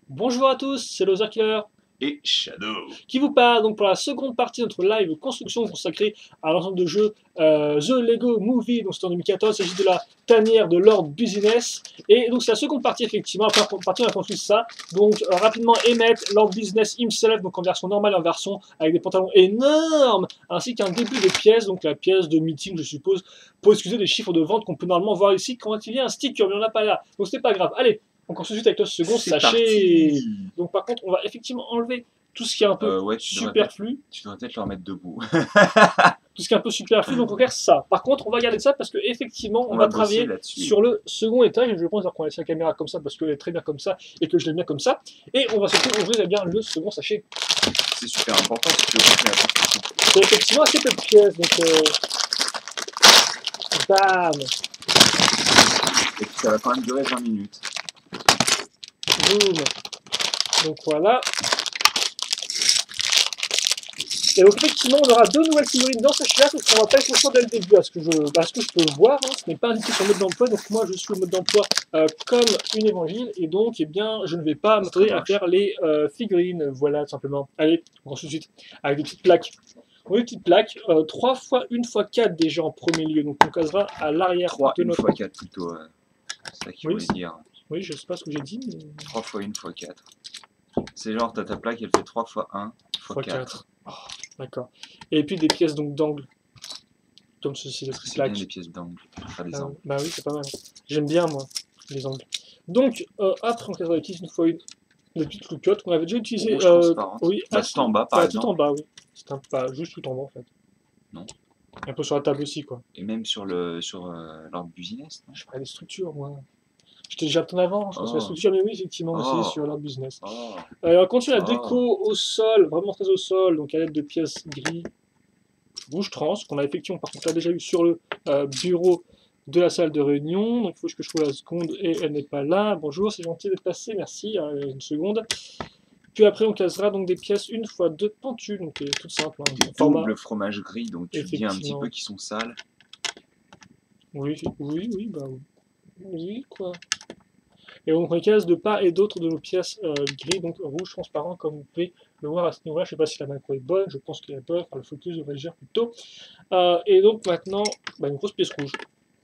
Bonjour à tous, c'est Loser Killer Et Shadow. qui vous parle donc pour la seconde partie de notre live construction consacrée à l'ensemble de jeux The Lego Movie, donc c'était en 2014, il s'agit de la tanière de Lord Business, et donc c'est la seconde partie effectivement, après la partie on a construit ça, donc rapidement Emmett, Lord Business himself, donc en version normale et en version avec des pantalons énormes, ainsi qu'un début de pièce, donc la pièce de meeting je suppose, pour excuser des chiffres de vente qu'on peut normalement voir ici quand il y a un sticker, mais on n'a pas là, donc c'est pas grave, allez, on continue avec le second C'est sachet. parti. Donc par contre, on va effectivement enlever tout ce qui est un peu Ouais, superflu. tu devrais peut-être le remettre debout. Tout ce qui est un peu superflu, donc on regarde ça. Par contre, on va garder ça parce que effectivement, on On va va bosser travailler là-dessus. sur le second étage. Et je pense qu'on va laisser la caméra comme ça parce qu'elle est très bien comme ça et que je l'aime bien comme ça. Et on va surtout ouvrir eh bien, le second sachet. C'est super important si tu veux continuer la construction. C'est effectivement assez peu de pièces, donc bam, Et puis ça va quand même durer 20 minutes. boum. Donc voilà. Et donc effectivement, on aura deux nouvelles figurines dans ce sachet-là, parce qu'on va pas être au choix dès le début, à ce que je peux le voir, hein. Ce n'est pas indiqué sur le mode d'emploi, donc moi je suis au mode d'emploi comme une évangile, et donc eh bien, je ne vais pas m'attarder à faire les figurines, voilà tout simplement. Allez, on commence tout de suite, avec des petites plaques. On a des petites plaques, 3 fois 1 fois 4 déjà en premier lieu, donc on casera à l'arrière 3 de 1 notre... fois 4 plutôt. C'est ça qu'il Oui, voulait dire. oui, je sais pas ce que j'ai dit, mais... 3 fois 1 fois 4. C'est genre, t'as ta plaque, elle fait 3 fois 1 fois 4. Oh, d'accord. Et puis des pièces donc d'angle, comme ceci, des petites C'est bien plaques. les pièces d'angle. Faire des angles. Bah oui, c'est pas mal. J'aime bien, moi, les angles. Donc, après, on casera utilise une fois une des petites loucottes qu'on avait déjà utilisées. Rouge transparente. Oui, Bah, tout en bas, par bah, tout en exemple. bas, oui. C'est pas juste tout en bas, en fait. Non. Un peu sur la table aussi, quoi. Et même sur leur business. Non. Je parlais des structures, moi. J'étais déjà en avant, je pense que la Oh. structure, mais oui, effectivement, c'est Oh. sur leur business. Oh. On continue la Oh. déco au sol, vraiment très au sol, donc à l'aide de pièces gris, rouge trans, qu'on a effectivement par contre là déjà eu sur le bureau de la salle de réunion. Donc il faut que je trouve la seconde et elle n'est pas là. Bonjour, c'est gentil d'être passé, merci. Une seconde. Puis après on casera donc des pièces une fois deux pentues, donc tout simple. Hein, Du format. double fromage gris, donc tu dis un petit peu qu'ils sont sales. Oui, oui, oui, bah oui, quoi. Et donc on casse de part et d'autre de nos pièces gris, donc rouge transparent, comme vous pouvez le voir à ce niveau-là. Je ne sais pas si la macro est bonne, je pense qu'elle est bonne, enfin, le focus devrait agir plutôt. Et donc maintenant, bah, une grosse pièce rouge.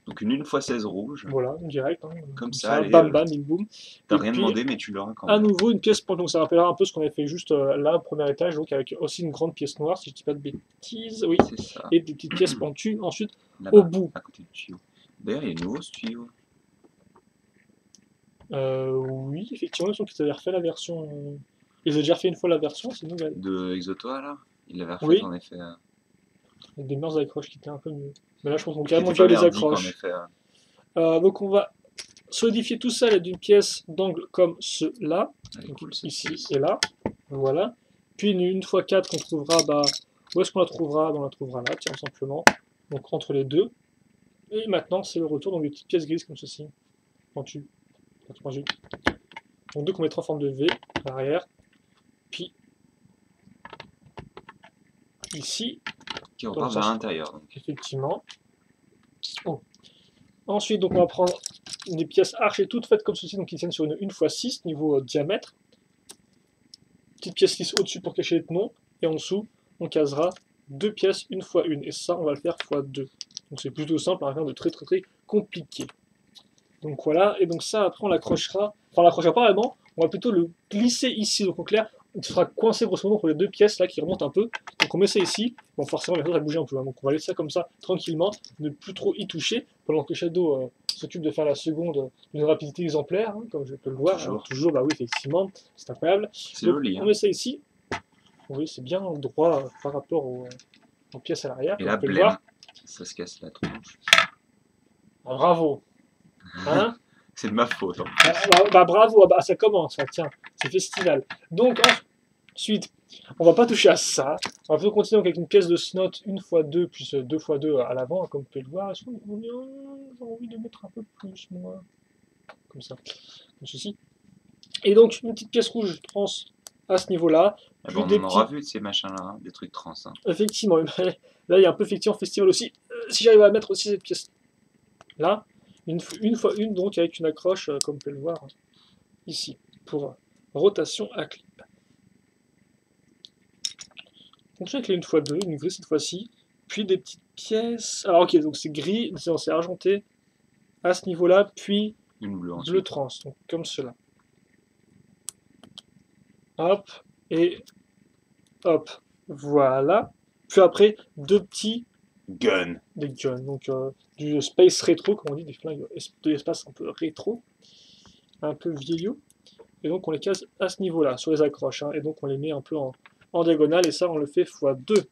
Donc une 1 fois 16 rouge. Voilà, direct. Hein, comme ça, allez, bam bam, bim boum. T'as Et rien puis, demandé, mais tu l'auras quand à même. nouveau, une pièce pointe. Donc ça rappellera un peu ce qu'on avait fait juste là, au premier étage, donc avec aussi une grande pièce noire, si je dis pas de bêtises. Oui. C'est ça. Et des petites pièces pointues ensuite au bout. À côté du tuyau. D'ailleurs, il est nouveau ce tuyau. Oui, effectivement, ils avaient refait la version. Ils ont déjà fait une fois la version, c'est nouvelle. De Exotoa là. Il l'avait refait Oui. En effet. Avec des meilleures accroches qui étaient un peu mieux. Mais là, je pense qu'on carrément pas les merdique, accroches. En effet. Donc on va solidifier tout ça d'une pièce d'angle comme cela. Cool, ici et là. Voilà. Puis une fois 4 qu'on trouvera, bah, où est-ce qu'on la trouvera? On la trouvera là, tiens, simplement. Donc entre les deux. Et maintenant, c'est le retour, donc des petites pièces grises comme ceci. Pentues. Donc deux qu'on mettra en forme de V à l'arrière. Puis ici. Qui repart vers l'intérieur. Effectivement. Oh. Ensuite, donc on va prendre des pièces archées toutes faites comme ceci, donc qui tiennent sur une 1x6 niveau diamètre. Petite pièce lisse au-dessus pour cacher les tenons. Et en dessous, on casera deux pièces 1x1. Et ça, on va le faire x2. Donc c'est plutôt simple, rien de très compliqué. Donc voilà, et donc ça, après on l'accrochera. Enfin, on l'accrochera pas vraiment, on va plutôt le glisser ici. Donc en clair, il sera coincé grosso modo entre les deux pièces là qui remontent un peu. Donc on met ça ici. Bon, forcément, les choses, ça bouger un peu. Hein. Donc on va laisser ça comme ça, tranquillement, ne plus trop y toucher, pendant que Shadow s'occupe de faire la seconde d'une rapidité exemplaire, hein, comme je peux le voir. Toujours. Toujours, bah oui, effectivement, c'est incroyable. C'est joli. On met ça ici. Oui, c'est bien droit par rapport aux pièces à l'arrière. Et là, peut le voir. Ça se casse la tronche. Ah, bravo. Hein? C'est de ma faute. Hein. Bah, bravo, bah, ça commence, tiens, c'est festival. Donc ensuite, on va pas toucher à ça. On va plutôt continuer avec une pièce de snot 1x2 plus 2x2 à l'avant, comme vous pouvez le voir. Est-ce qu'on j'ai envie de mettre un peu plus, moi? Comme ça, comme ceci. Et donc, une petite pièce rouge trans à ce niveau-là. On en aura vu de ces machins-là, hein, des trucs trans. Hein. Effectivement, là, il y a un peu effectivement festival aussi. Si j'arrive à mettre aussi cette pièce là, une fois une, donc avec une accroche, comme vous pouvez le voir, ici, pour rotation à clip. Fonctionne avec les 1x2, une grille cette fois-ci, puis des petites pièces. Alors ok, donc c'est gris, c'est argenté à ce niveau-là, puis Une bleue ensuite. bleu trans, donc comme cela. Hop, et hop, voilà. Puis après, deux petits Gun. des guns, donc du space rétro, comme on dit, des flingues de l'espace un peu rétro, un peu vieillot. Et donc on les case à ce niveau-là, sur les accroches, hein, et donc on les met un peu en diagonale, et ça on le fait x2.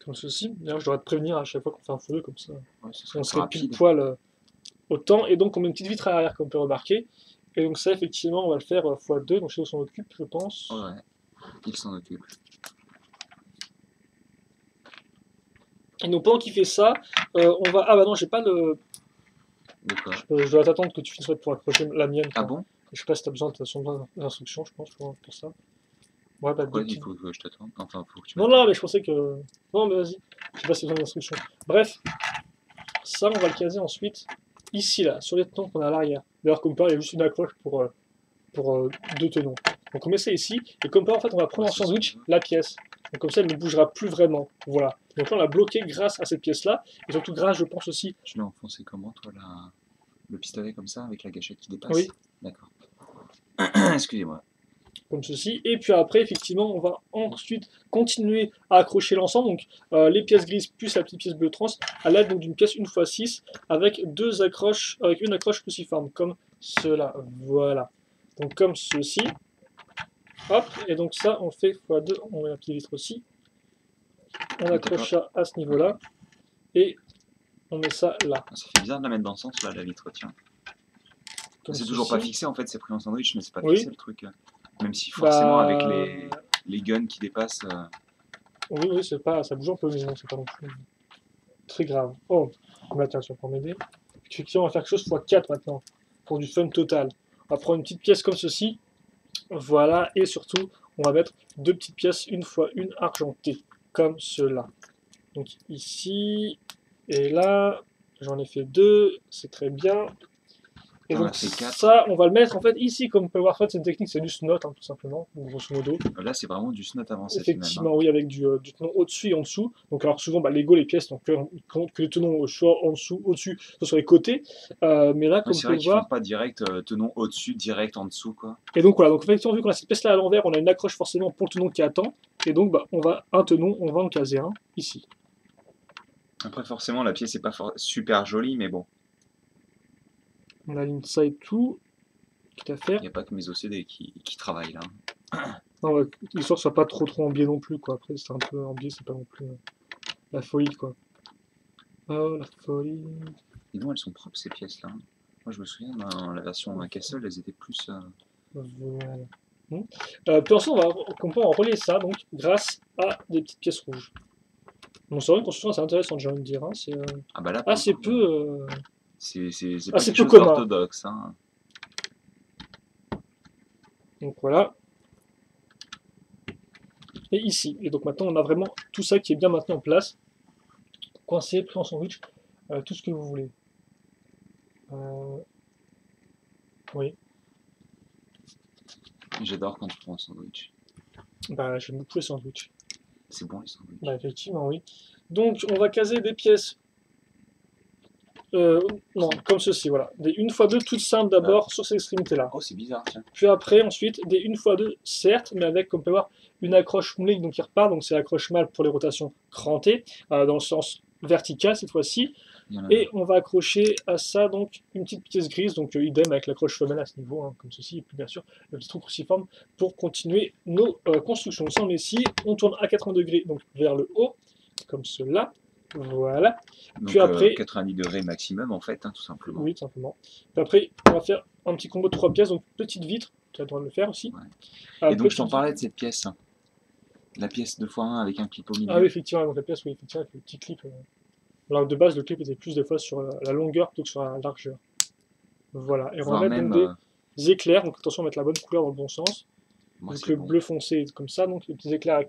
Comme ceci. D'ailleurs je devrais te prévenir à chaque fois qu'on fait un x2, comme ça Ouais, ce on serait serait rapide. pile poil autant. Et donc on met une petite vitre à l'arrière, comme on peut remarquer. Et donc ça effectivement on va le faire x2, donc je sais où s'en occupe, je pense. Ouais, il s'en occupe. Et donc pendant qu'il fait ça, on va... Ah bah non, j'ai pas le... De quoi? Je dois t'attendre que tu finisses pour accrocher la mienne. Ah quoi. bon? Je sais pas si t'as besoin d'instructions, je pense, pour ça. Ouais, bah, Pourquoi deux il petites- faut que je t'attende? Enfin, faut que tu Non, m'attendes. non, mais je pensais que... Non, mais vas-y. Je sais pas si t'as besoin d'instructions. Bref, ça, on va le caser ensuite, ici, là, sur les tenons qu'on a à l'arrière. D'ailleurs, comme par, il y a juste une accroche pour deux tenons. Donc on met ça ici, et comme par, en fait, on va prendre en sandwich la pièce. Donc comme ça, elle ne bougera plus vraiment. Voilà. Donc là, on l'a bloqué grâce à cette pièce-là, et surtout grâce, je pense aussi... Tu l'as enfoncé comment, toi, le pistolet comme ça, avec la gâchette qui dépasse? Oui. D'accord. Excusez-moi. Comme ceci, et puis après effectivement on va ensuite continuer à accrocher l'ensemble, donc les pièces grises plus la petite pièce bleu trans à l'aide donc d'une pièce 1x6 avec deux accroches, avec une accroche cruciforme comme cela, voilà, donc comme ceci, hop, et donc ça on fait x2, on met la petite vitre aussi, on accroche ça à ce niveau là, et on met ça là. Ça fait bizarre de la mettre dans le sens, là, la vitre, tiens. Comme C'est toujours ceci. pas fixé, en fait, c'est pris en sandwich, mais c'est pas Oui. fixé, le truc. Même si forcément, Bah, avec les guns qui dépassent... oui, oui, c'est pas, ça bouge un peu, mais non, c'est pas non plus très grave. Oh, bah tiens, tu vas pouvoir m'aider. Effectivement, on va faire quelque chose x4 maintenant, pour du fun total. On va prendre une petite pièce comme ceci, voilà, et surtout, on va mettre deux petites pièces, une fois une argentée, comme cela. Donc ici, et là, j'en ai fait deux, c'est très bien. Et On donc a fait quatre. ça, on va le mettre en fait ici, comme on peut voir, en fait, c'est une technique, c'est du snot, hein, tout simplement, grosso modo. Là, c'est vraiment du snot avancé, Effectivement, oui, avec du tenon au-dessus et en dessous. Donc, alors souvent, bah, Lego, les pièces, donc que le tenon soit en dessous, au-dessus, soit sur les côtés. Mais là, comme c'est on vrai peut qu'ils voir. font pas direct tenon au-dessus, direct en dessous, quoi. Et donc, voilà, donc effectivement, vu qu'on a cette pièce-là à l'envers, on a une accroche forcément pour le tenon qui attend. Et donc, bah, on va en caser un ici. Après, forcément, la pièce est pas super jolie, mais bon. On aligne ça et tout. Quitte à faire. Il n'y a pas que mes OCD qui travaillent là. Non, ouais, l'histoire soit pas trop en biais non plus, quoi. Après, c'est un peu en biais, c'est pas non plus la folie, quoi. Oh, la folie. Et non, elles sont propres ces pièces-là. Moi, je me souviens, dans la version Castle, elles étaient plus. Voilà. Puis ensuite, on peut en relier ça donc, grâce à des petites pièces rouges. Donc c'est vrai une construction assez intéressante, j'ai envie de dire. Hein. C'est Ah bah là, assez coup, peu. c'est pas assez quelque peu chose commun. d'orthodoxe. Hein. Donc voilà. Et ici. Et donc maintenant, on a vraiment tout ça qui est bien maintenu en place. Coincé, pris en sandwich, tout ce que vous voulez. Oui. J'adore quand tu prends un sandwich. Bah, j'aime beaucoup les sandwichs. C'est bon les sandwichs. Bah, effectivement, oui. Donc, on va caser des pièces. Non, comme ceci, voilà. Des 1x2 toutes simples d'abord sur ces extrémités-là. Oh, c'est bizarre, tiens. Puis après, ensuite, des 1x2, certes, mais avec, comme on peut voir, une accroche moulée donc qui repart. Donc c'est l'accroche mâle pour les rotations crantées, dans le sens vertical cette fois-ci. Et on va accrocher à ça donc une petite pièce grise, donc idem avec l'accroche femelle à ce niveau, hein, comme ceci, et puis bien sûr le petit trou cruciforme pour continuer nos constructions. Ça on met ici, on tourne à 80 degrés donc vers le haut, comme cela. Voilà. Donc, puis après, 90 degrés maximum en fait, hein, tout simplement. Oui, tout simplement. Puis après, on va faire un petit combo de 3 pièces, donc petite vitre, tu as le droit de le faire aussi. Ouais. Et donc je t'en parlais de cette pièce, hein. La pièce 2x1 avec un clip au milieu. Ah oui, effectivement, donc la pièce, oui, effectivement, avec le petit clip. Alors de base, le clip était plus des fois sur la longueur plutôt que sur la largeur. Voilà, et on va mettre donc des éclairs, donc attention à mettre la bonne couleur dans le bon sens. Donc le bleu foncé est comme ça, donc les petits éclairs avec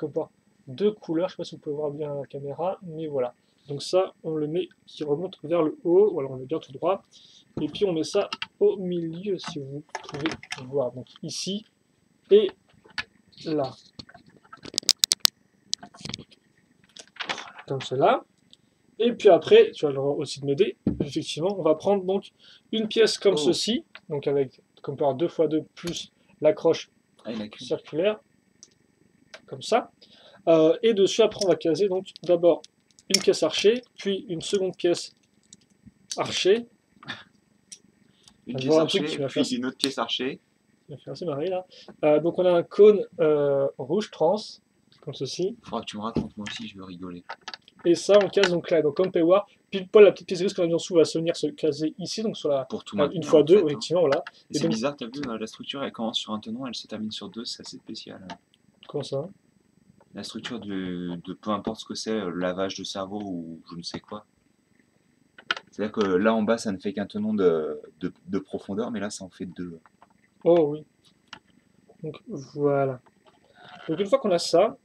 deux couleurs, je ne sais pas si vous pouvez voir bien la caméra, mais voilà. Donc ça, on le met qui remonte vers le haut, ou alors on le met bien tout droit. Et puis on met ça au milieu, si vous pouvez voir. Donc ici et là. Comme cela. Et puis après, tu vas le droit aussi de m'aider. Effectivement, on va prendre donc une pièce comme ceci, donc avec, comme par 2x2 plus l'accroche circulaire, comme ça. Et dessus, après, on va caser donc d'abord une pièce archer, puis une seconde pièce archer. Une pièce archer, puis une autre pièce archer. Ça fait assez marrer là. Donc on a un cône rouge trans, comme ceci. Faudra que tu me racontes, moi aussi je veux rigoler. Et ça, on case donc là. Donc comme on peut voir, pile poil la petite pièce grise qu'on a mis en dessous va se venir se caser ici, donc sur la pour tout maintenir, une fois deux, fait, effectivement, voilà. Et c'est bizarre, t'as vu, la structure elle commence sur un tenon, elle se termine sur deux, c'est assez spécial. Comment ça? La structure de peu importe ce que c'est, lavage de cerveau ou je ne sais quoi. C'est-à-dire que là en bas ça ne fait qu'un tenon de profondeur, mais là ça en fait deux. Oh oui. Donc voilà. Donc une fois qu'on a ça,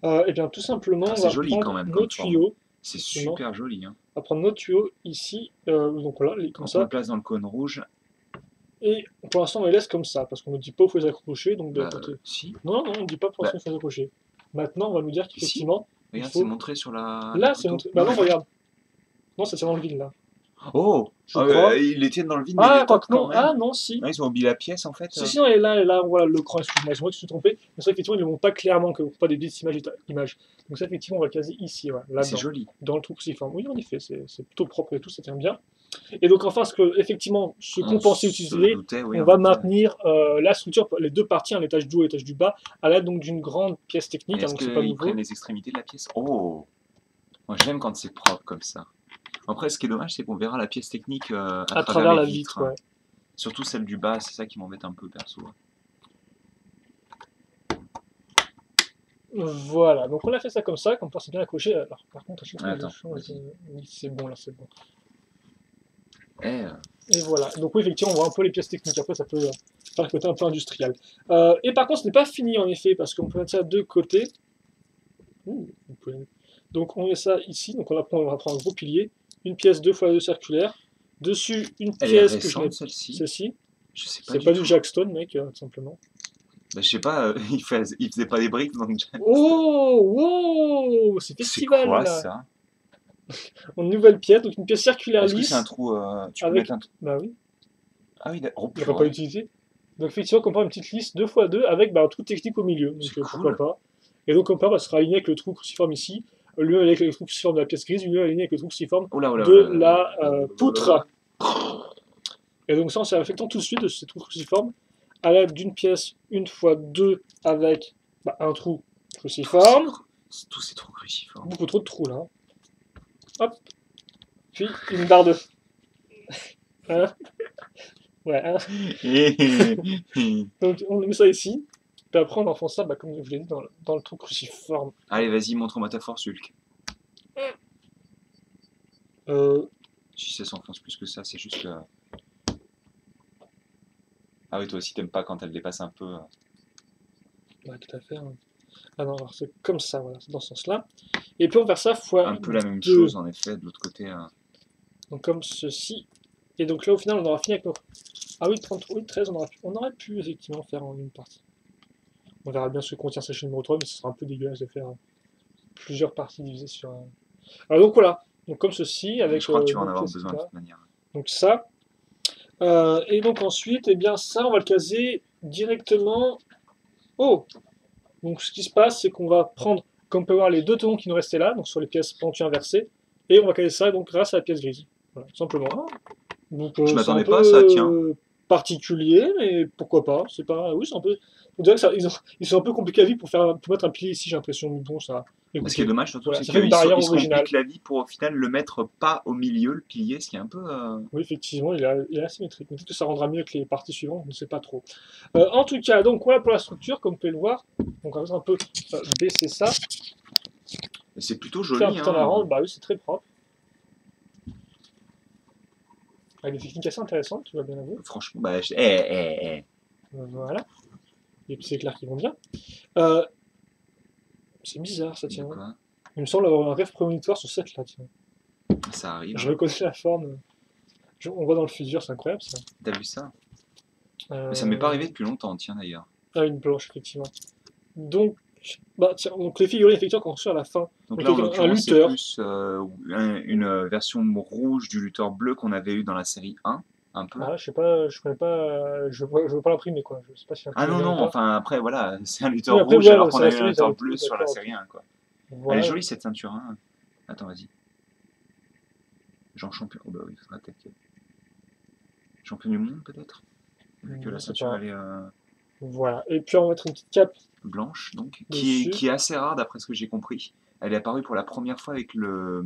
et bien tout simplement on va prendre nos tuyaux. C'est super joli. Hein. On va prendre nos tuyaux ici, donc voilà, comme ça. On le place dans le cône rouge. Et pour l'instant on les laisse comme ça, parce qu'on ne dit pas où il faut les accrocher. Donc si. Non, on ne dit pas pour l'instant il faut les accrocher. Maintenant on va nous dire qu'effectivement... Si. Regarde, c'est montré sur la... Là c'est montré... Bah non, regarde. Non, ça c'est dans le vide là. Oh, ils les tiennent dans le vide. Ah, quoi que non. Ah, non, si. Ah, ils ont oublié la pièce en fait. Si, non, et là, voilà, le cran, excuse-moi, je me suis trompé. Mais ça, effectivement, ils ne le montrent pas clairement, que pas des petites images. Donc, ça, effectivement, on va le caser ici, ouais, là. C'est joli. Dans le trou cruciforme. Oui, en effet, c'est plutôt propre et tout, ça tient bien. Et donc, enfin, ce que, effectivement, ce qu'on pensait utiliser, on va maintenir la structure, les deux parties, l'étage du haut et l'étage du bas, à l'aide donc d'une grande pièce technique. Est-ce qu'ils prennent les extrémités de la pièce? Oh, moi j'aime quand c'est propre comme ça. Après, ce qui est dommage, c'est qu'on verra la pièce technique à travers la vitre. Ouais. Surtout celle du bas, c'est ça qui m'embête un peu, perso. Voilà, donc on a fait ça comme ça, comme ça c'est bien accroché. Alors, par contre, oui, c'est bon, là, c'est bon. Et voilà, donc oui, effectivement, on voit un peu les pièces techniques. Après, ça peut faire le côté un peu industriel. Et par contre, ce n'est pas fini, en effet, parce qu'on peut mettre ça de côté. Donc, on met ça ici. Donc, on va prendre un gros pilier. Une pièce 2x2 circulaire. Dessus, une pièce que je mets. Celle-ci. C'est pas du Jackstone, mec, tout simplement. Bah, je sais pas, il faisait pas des briques dans le Jackstone. Oh, wow, c'est festival. C'est quoi là. ça? Une nouvelle pièce, donc une pièce circulaire lisse. Est-ce que c'est un trou tu peux mettre un trou? Bah oui. Ah oui, on ne va pas l'utiliser. Donc effectivement, on prend une petite lisse 2x2 avec un trou technique au milieu. Donc pourquoi pas. Et donc comme ça, sera aligné avec le trou cruciforme ici, lui avec le trou cruciforme de la pièce grise, lui aligné avec le trou cruciforme de la poutre. Et donc ça, on s'est affectant tout de suite de ce trou cruciforme à l'aide d'une pièce 1x2 avec un trou cruciforme. Tous ces trous cruciformes. Beaucoup trop de trous là. Hop. Puis une barre de... Hein? Ouais, hein. Donc on met ça ici. Puis après on enfonce ça, comme je vous l'ai dit, dans le trou cruciforme. Allez, vas-y, montre-moi ta force, Hulk. Si ça s'enfonce plus que ça, c'est juste que... Ah oui, toi aussi t'aimes pas quand elle dépasse un peu. Ouais, tout à fait. Hein. Ah non, alors c'est comme ça, voilà, c'est dans ce sens-là. Et puis on va faire ça fois un peu la même chose, en effet, de l'autre côté. Donc comme ceci. Et donc là, au final, on aura fini avec nos... Ah oui, 33, oui, 13, on aurait pu effectivement faire en une partie. On verra bien ce que contient cette chaîne numéro 3, mais ce sera un peu dégueulasse de faire plusieurs parties divisées sur un... Alors donc voilà, donc comme ceci, avec... Je crois que tu vas en avoir besoin de toute manière. Donc ça. Et donc ensuite, eh bien ça, on va le caser directement... Oh! Donc ce qui se passe, c'est qu'on va prendre, comme on peut voir, les deux tenons qui nous restaient là, donc sur les pièces pentues inversées, et on va caser ça donc grâce à la pièce grise. Voilà, tout simplement. Donc, je m'attendais pas à ça, tiens. Particulier, mais pourquoi pas. C'est pas. Oui, c'est un peu. On dirait que ça, ils sont un peu compliqués à vivre pour mettre un pilier ici, j'ai l'impression. Bon, ça. Écoutez, ce qui est dommage, surtout, voilà, c'est qu'ils se compliquent la vie pour au final le mettre pas au milieu, le pilier, ce qui est un peu. Oui, effectivement, il est asymétrique. Peut-être que ça rendra mieux que les parties suivantes, je ne sais pas trop. En tout cas, donc voilà pour la structure, comme vous pouvez le voir. Donc on va un peu baisser ça. C'est plutôt joli. Bah oui, c'est très propre. Avec des techniques assez intéressantes, tu vas bien avouer. Franchement, bah... Voilà. Les petits éclairs qui vont bien. C'est bizarre, ça tient. Il me semble avoir un rêve prémonitoire sur cette là, tiens. Ça arrive. Je reconnais la forme. On voit dans le futur, c'est incroyable ça. T'as vu ça? Mais ça m'est pas arrivé depuis longtemps, tiens d'ailleurs. Ah, une blanche, effectivement. Donc, bah, tiens, donc les figurines, effectivement, qu'on reçoit à la fin. Donc là, en l'occurrence, c'est plus une version rouge du lutteur bleu qu'on avait eu dans la série 1, un peu. Ah, je sais pas, je connais pas, je veux pas l'imprimer, quoi. Je sais pas si ah non, non, pas. enfin après, voilà, c'est un lutteur après, rouge ouais, alors qu'on a eu un lutteur série, bleu sur la série 1, quoi. Voilà. Elle est jolie cette ceinture, hein. Attends, vas-y. Genre champion, oh bah oui, il faudra attaquer. Champion du monde, peut-être? Vu que la ceinture, elle est... Voilà, et puis on va mettre une petite cape blanche, donc, qui est assez rare d'après ce que j'ai compris. Elle est apparue pour la première fois avec le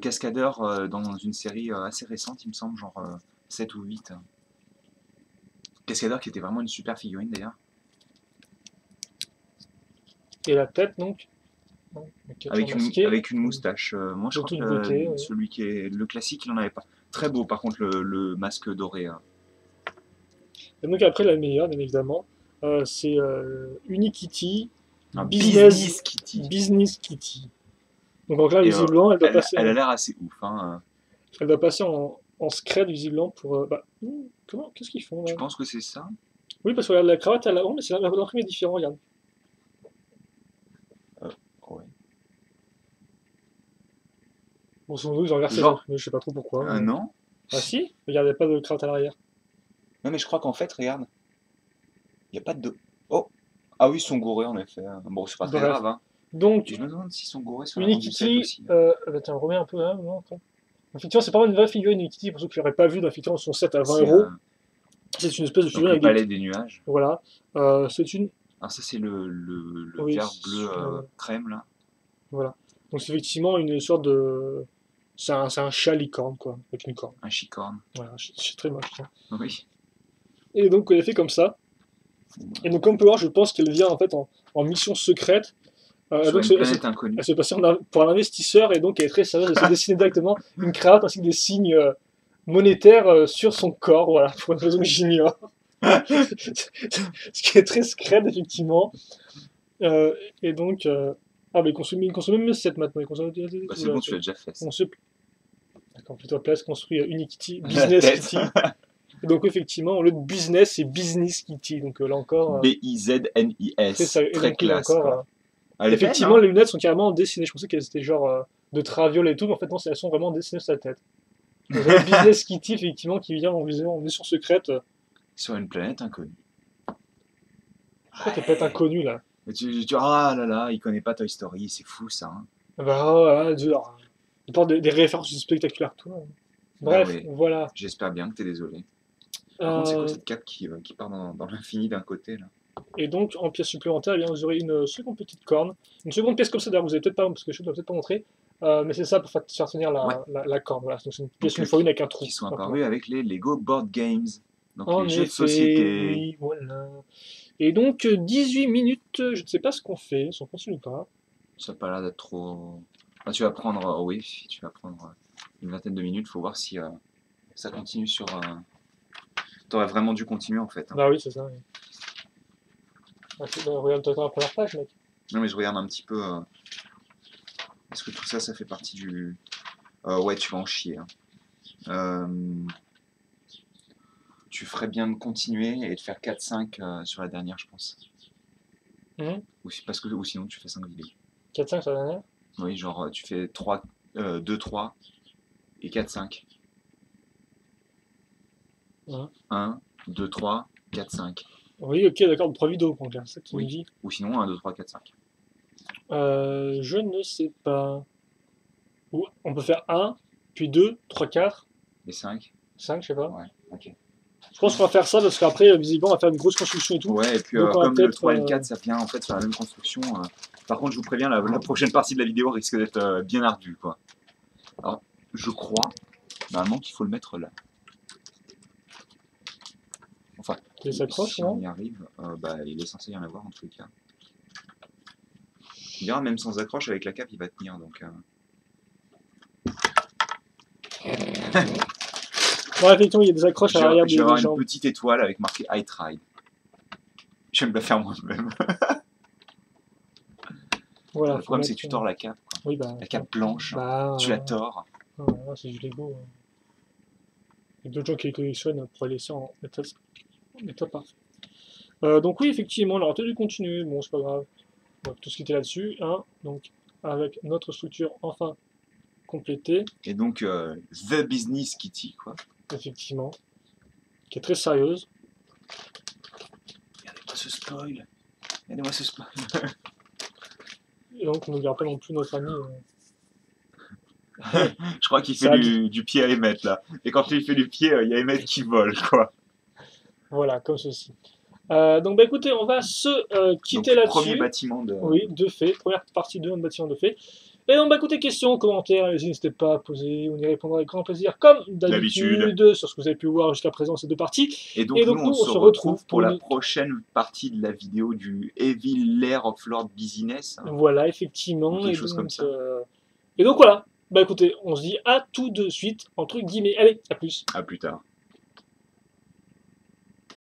cascadeur dans une série assez récente, il me semble, genre 7 ou 8. Cascadeur qui était vraiment une super figurine d'ailleurs. Et la tête donc avec une moustache. Moi je crois que celui qui est le classique, il en avait pas. Très beau par contre le masque doré. Et donc après la meilleure, bien évidemment, c'est Unikitty, Business Kitty. Donc là, visiblement, elle doit passer. Elle a l'air assez ouf. Hein. Elle doit passer en scred, visiblement, pour. Comment? Qu'est-ce qu'ils font là? Tu penses que c'est ça? Oui, parce que regarde, la cravate à l'avant, mais c'est l'imprimé différent, regarde. Ouais. Bon, sans doute, ils ont inversé ça, mais je sais pas trop pourquoi. Non. Ah si? Regarde, il n'y a pas de cravate à l'arrière. Non, mais je crois qu'en fait, regarde. Il n'y a pas de. Oh! Ah oui, ils sont gourés en effet. Bon, c'est pas très grave. Hein. Donc, je me demande s'ils sont gourés sur Unikitty, aussi. Tiens, on remet un peu là. Non, effectivement, c'est pas une vraie figurine Unikitty, pour ceux qui l'auraient pas vu, effectivement, son set à 20 €. C'est une espèce de figurine avec le palais des nuages. Voilà. C'est une. Alors ça, c'est le vert bleu crème là. Voilà. Donc c'est effectivement une sorte de. C'est un chat licorne, quoi, avec une corne. Un chicorne. Voilà, c'est très moche. Ça. Oui. Et donc elle est fait comme ça. Et donc comme on peut voir, je pense qu'elle vient en fait en mission secrète. Sur une planète inconnue. Elle se passait pour un investisseur et donc elle est très sérieuse. Elle se dessine directement une cravate ainsi que des signes monétaires sur son corps, voilà, pour une raison que j'ignore. Ce qui est très secret, effectivement. Et donc. Ah, mais il consomme même 7 maintenant. C'est bon, tu l'as déjà fait. D'accord, plutôt place, construit Unikitty, Business Kitty. Donc, effectivement, le business, c'est Business Kitty. Donc, là encore. B-I-Z-N-I-S. Très classe. Encore, effectivement, les lunettes sont carrément dessinées. Je pensais qu'elles étaient genre de traviole et tout, mais en fait, non, elles sont vraiment dessinées sur sa tête. Donc, le Business Kitty, effectivement, qui vient en mission secrète. Sur une planète inconnue. Pourquoi t'es peut-être inconnu là? Ah là là, il connaît pas Toy Story, c'est fou ça. Hein. Bah, il porte des références spectaculaires, tout. Hein. Bref, oui. Voilà. J'espère bien que t'es désolé. Par contre, c'est quoi cette cape qui part dans l'infini d'un côté là? Et donc, en pièce supplémentaire, eh bien, vous aurez une seconde petite corne. Une seconde pièce comme ça, d'ailleurs, vous n'avez peut-être pas, parce que je ne dois peut-être pas montrer. Mais c'est ça pour faire tenir la corne. Voilà. Donc, c'est une pièce une fois une avec un trou. Qui sont apparus avec les Lego Board Games. Donc, en les jeux de société. Oui, voilà. Et donc, 18 minutes, je ne sais pas ce qu'on fait, si on continue ou pas. Ça n'a pas l'air d'être trop. Ah, tu vas prendre, oui, tu vas prendre une vingtaine de minutes, il faut voir si ça continue sur. T'aurais vraiment dû continuer en fait. Hein. Bah oui, c'est ça. Oui. Regarde toi la première page, mec. Non, mais je regarde un petit peu. Est-ce que tout ça, ça fait partie du. Ouais, tu vas en chier. Hein. Tu ferais bien de continuer et de faire 4-5 sur la dernière, je pense. Ou sinon, tu fais 5 vidéos. 4-5 sur la dernière? Oui, genre, tu fais 2-3 et 4-5. 1, 2, 3, 4, 5. Oui, ok, d'accord, 3 vidéos, donc c'est ça que tu me dis. Ou sinon 1, 2, 3, 4, 5. Je ne sais pas. Ou on peut faire 1, puis 2, 3, 4. Et 5 5, je sais pas. Ouais, ok. Je pense qu'on va faire ça parce qu'après, visiblement, on va faire une grosse construction et tout. Ouais, et puis comme le 3 et le 4, ça vient en fait sur la même construction. Par contre, je vous préviens, la prochaine partie de la vidéo risque d'être bien ardue, quoi. Alors, je crois, normalement, qu'il faut le mettre là. Enfin, si on y arrive, il est censé y en avoir en tout cas. Il y aura même sans accroche avec la cape, il va tenir donc. Bon, effectivement, il y a des accroches à l'arrière des jambes. Je vais avoir une petite étoile avec marqué I tried. J'aime la faire moi-même. Voilà, le problème, c'est que tu tords la cape. Quoi. Oui, bah, la cape blanche, bah, tu la tords. c'est du Lego. Il y a d'autres gens qui les collectionnent pour les laisser en état parfait. Donc oui, effectivement, on aurait dû continuer. Bon, c'est pas grave. Donc, tout ce qui était là-dessus, hein. Donc, avec notre structure enfin complétée. Et donc, The Business Kitty, quoi. Effectivement. Qui est très sérieuse. Regardez-moi ce spoil. Regardez-moi ce spoil. Et donc, on ne garde pas non plus notre ami. Je crois qu'il fait du pied à Emmett, là. Et quand il fait du pied, il y a Emmett qui vole, quoi. Voilà, comme ceci. Donc, bah écoutez, on va se quitter là-dessus. Premier bâtiment de... Oui, de fait. Première partie de notre bâtiment de fait. Et donc, bah écoutez, questions, commentaires, n'hésitez pas à poser, on y répondra avec grand plaisir, comme d'habitude, sur ce que vous avez pu voir jusqu'à présent, ces deux parties. Et donc, nous, on se retrouve pour la prochaine partie de la vidéo du Evil Lair of Lord Business. Voilà, effectivement. Quelque chose comme ça. Et donc voilà, bah écoutez, on se dit à tout de suite, entre guillemets. Allez, à plus. À plus tard.